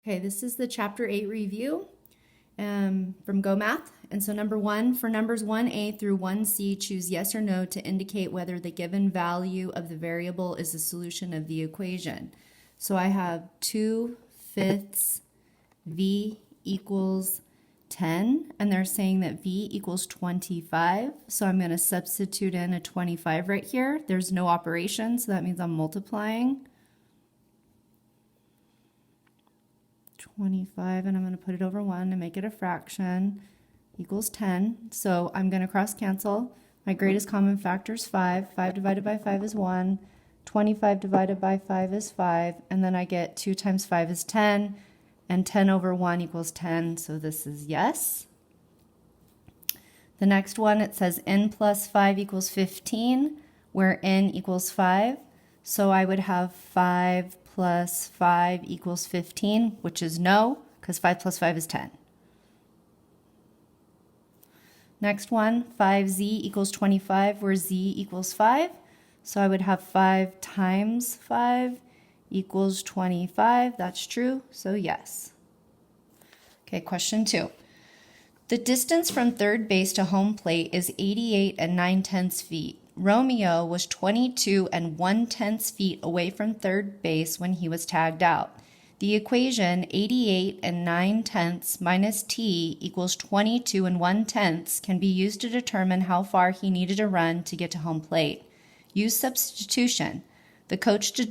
Okay, this is the Chapter 8 review from Go Math. And so number 1, for numbers 1a through 1c, choose yes or no to indicate whether the given value of the variable is the solution of the equation. So I have 2/5 v equals 10, and they're saying that v equals 25. So I'm going to substitute in a 25 right here. There's no operation, so that means I'm multiplying. 25, and I'm going to put it over 1 to make it a fraction, equals 10. So I'm going to cross cancel. My greatest common factor is 5. 5 divided by 5 is 1. 25 divided by 5 is 5. And then I get 2 times 5 is 10. And 10 over 1 equals 10. So this is yes. The next one, it says n plus 5 equals 15, where n equals 5. So I would have 5 plus 5 equals 15, which is no, because 5 plus 5 is 10. Next one, 5z equals 25, where z equals 5. So I would have 5 times 5 equals 25. That's true, so yes. Okay, question 2. The distance from third base to home plate is 88 9/10 feet. Romeo was 22 1/10 feet away from third base when he was tagged out. The equation 88 9/10 minus t equals 22 1/10 can be used to determine how far he needed to run to get to home plate. Use substitution.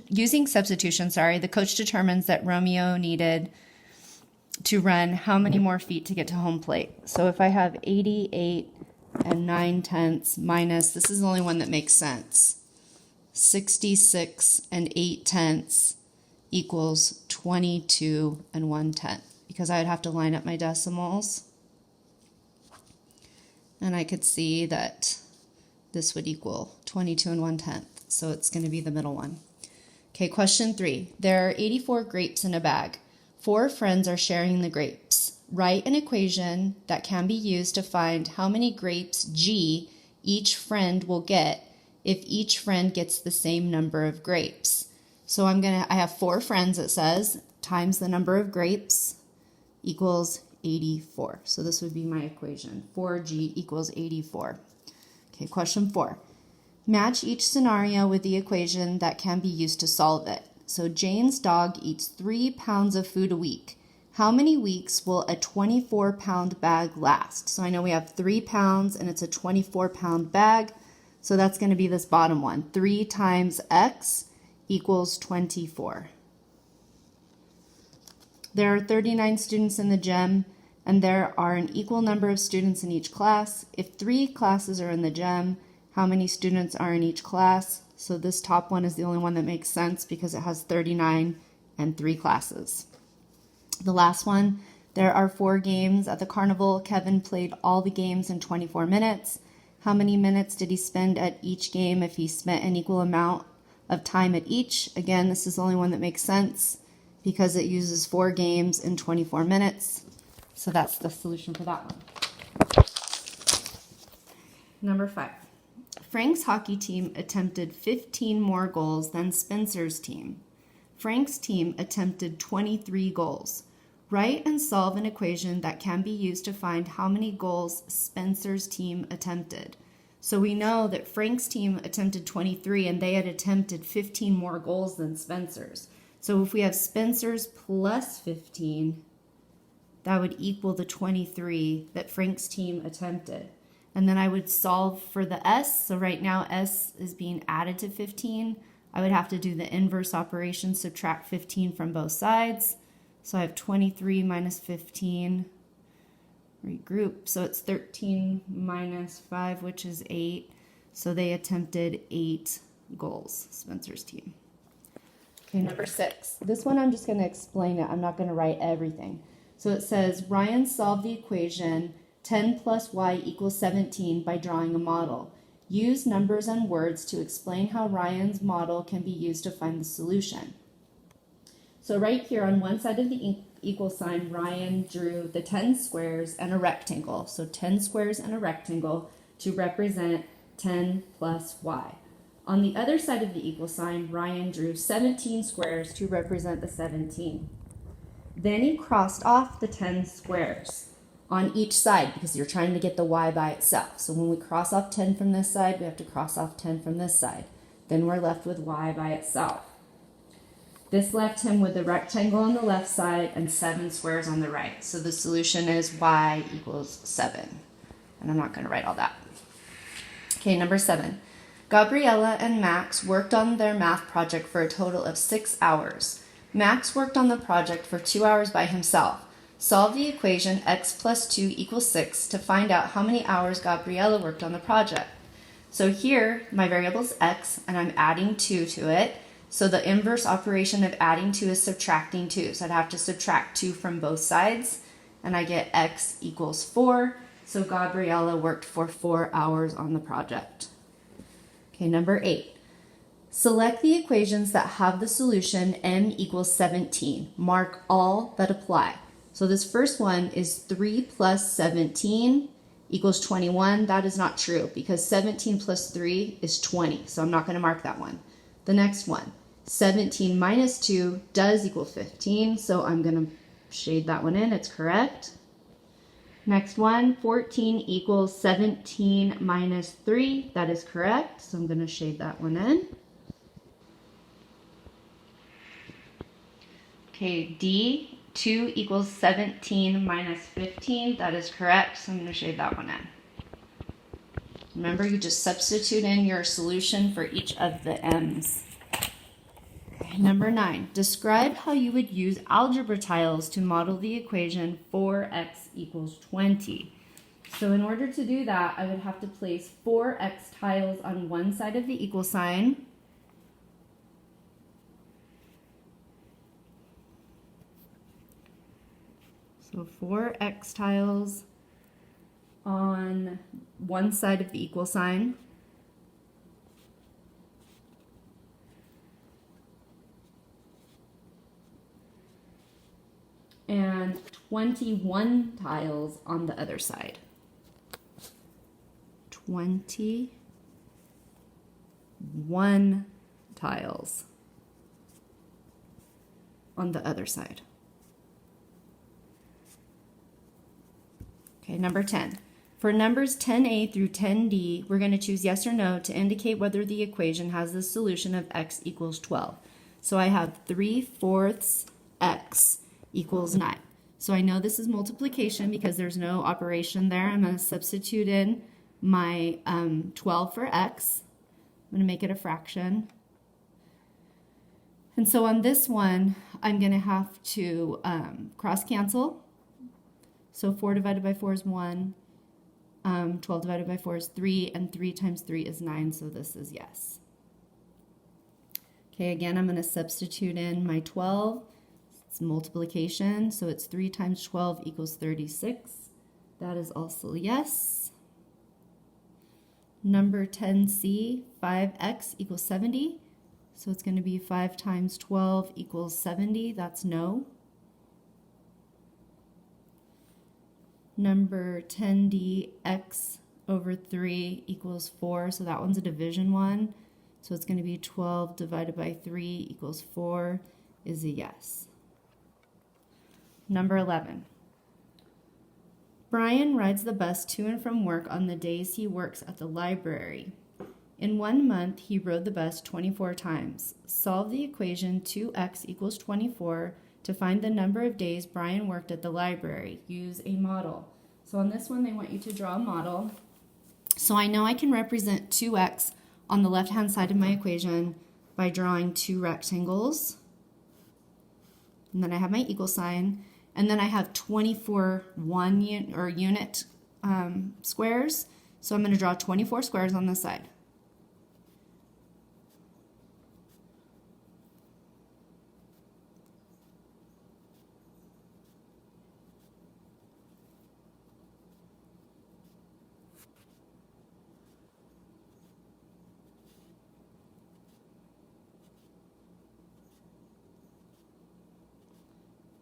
Using substitution, the coach determines that Romeo needed to run how many more feet to get to home plate. So if I have 88 9/10 minus, this is the only one that makes sense, 66 8/10 equals 22 1/10, because I would have to line up my decimals. And I could see that this would equal 22 1/10. So it's going to be the middle one. Okay, question 3. There are 84 grapes in a bag. 4 friends are sharing the grapes. Write an equation that can be used to find how many grapes G each friend will get if each friend gets the same number of grapes. So I have 4 friends, it says, times the number of grapes equals 84. So this would be my equation, 4G equals 84. Okay, question 4. Match each scenario with the equation that can be used to solve it. So Jane's dog eats 3 pounds of food a week. How many weeks will a 24-pound bag last? So I know we have 3 pounds and it's a 24-pound bag. So that's going to be this bottom one. 3 times x equals 24. There are 39 students in the gym, and there are an equal number of students in each class. If 3 classes are in the gym, how many students are in each class? So this top one is the only one that makes sense because it has 39 and 3 classes. The last one, there are 4 games at the carnival. Kevin played all the games in 24 minutes. How many minutes did he spend at each game if he spent an equal amount of time at each? Again, this is the only one that makes sense because it uses 4 games in 24 minutes. So that's the solution for that one. Number 5. Frank's hockey team attempted 15 more goals than Spencer's team. Frank's team attempted 23 goals. Write and solve an equation that can be used to find how many goals Spencer's team attempted. So we know that Frank's team attempted 23 and they had attempted 15 more goals than Spencer's. So if we have Spencer's plus 15, that would equal the 23 that Frank's team attempted. And then I would solve for the S. So right now S is being added to 15. I would have to do the inverse operation, subtract 15 from both sides. So I have 23 minus 15, regroup. So it's 13 minus 5, which is 8. So they attempted 8 goals, Spencer's team. Okay, number 6. This one I'm just going to explain it. I'm not going to write everything. So it says Ryan solved the equation 10 plus y equals 17 by drawing a model. Use numbers and words to explain how Ryan's model can be used to find the solution. So right here on one side of the equal sign, Ryan drew the 10 squares and a rectangle. So 10 squares and a rectangle to represent 10 plus y. On the other side of the equal sign, Ryan drew 17 squares to represent the 17. Then he crossed off the 10 squares on each side because you're trying to get the y by itself. So when we cross off 10 from this side, we have to cross off 10 from this side. Then we're left with y by itself. This left him with the rectangle on the left side and 7 squares on the right. So the solution is y equals 7. And I'm not going to write all that. Okay, number 7. Gabriella and Max worked on their math project for a total of 6 hours. Max worked on the project for 2 hours by himself. Solve the equation x plus 2 equals 6 to find out how many hours Gabriella worked on the project. So here, my variable is x, and I'm adding 2 to it. So the inverse operation of adding 2 is subtracting 2. So I'd have to subtract 2 from both sides, and I get x equals 4. So Gabriella worked for 4 hours on the project. Okay, number 8. Select the equations that have the solution m equals 17. Mark all that apply. So this first one is 3 plus 17 equals 21. That is not true because 17 plus 3 is 20. So I'm not going to mark that one. The next one, 17 minus 2 does equal 15. So I'm going to shade that one in. It's correct. Next one, 14 equals 17 minus 3. That is correct. So I'm going to shade that one in. Okay, D, 2 equals 17 minus 15. That is correct. So I'm going to shade that one in. Remember, you just substitute in your solution for each of the m's. Okay, number 9. Describe how you would use algebra tiles to model the equation 4x equals 20. So in order to do that, I would have to place 4x tiles on one side of the equal sign. So 4x tiles on one side of the equal sign. And 21 tiles on the other side. 21 tiles on the other side. Okay, number 10. For numbers 10a through 10d, we're going to choose yes or no to indicate whether the equation has the solution of x equals 12. So I have 3/4 x equals 9. So I know this is multiplication because there's no operation there. I'm going to substitute in my 12 for x. I'm going to make it a fraction. And so on this one, I'm going to have to cross cancel. So 4 divided by 4 is 1. 12 divided by 4 is 3, and 3 times 3 is 9, so this is yes. Okay, again, I'm going to substitute in my 12. It's multiplication, so it's 3 times 12 equals 36. That is also yes. Number 10c, 5x equals 70. So it's going to be 5 times 12 equals 70. That's no. Number 10d, x over 3 equals 4. So that one's a division one. So it's going to be 12 divided by 3 equals 4 is a yes. Number 11. Brian rides the bus to and from work on the days he works at the library. In 1 month, he rode the bus 24 times. Solve the equation 2x equals 24 to find the number of days Brian worked at the library. Use a model. So on this one, they want you to draw a model. So I know I can represent 2x on the left-hand side of my equation by drawing 2 rectangles. And then I have my equal sign. And then I have 24 unit squares. So I'm going to draw 24 squares on this side.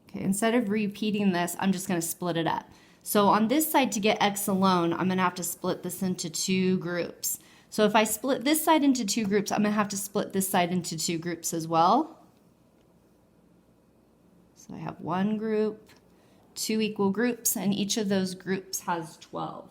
Okay, instead of repeating this, I'm just going to split it up. So on this side, to get x alone, I'm going to have to split this into 2 groups. So if I split this side into 2 groups, I'm going to have to split this side into 2 groups as well. So I have one group, two equal groups, and each of those groups has 12.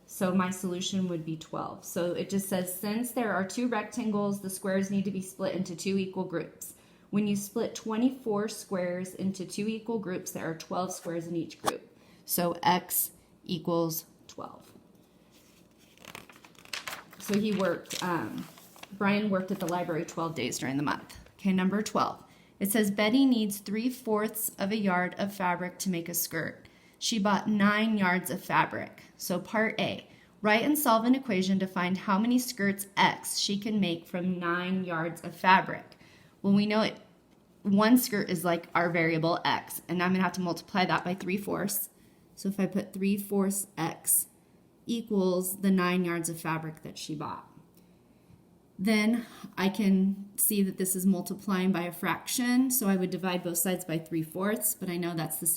So my solution would be 12. So it just says, since there are two rectangles, the squares need to be split into two equal groups. When you split 24 squares into two equal groups, there are 12 squares in each group. So x equals 12. So he worked, Brian worked at the library 12 days during the month. Okay, number 12. It says Betty needs 3/4 of a yard of fabric to make a skirt. She bought 9 yards of fabric. So part A, write and solve an equation to find how many skirts X she can make from 9 yards of fabric. Well, we know it. One skirt is like our variable X, and I'm going to have to multiply that by 3/4. So if I put 3/4 X equals the 9 yards of fabric that she bought. Then I can see that this is multiplying by a fraction, so I would divide both sides by 3/4, but I know that's the same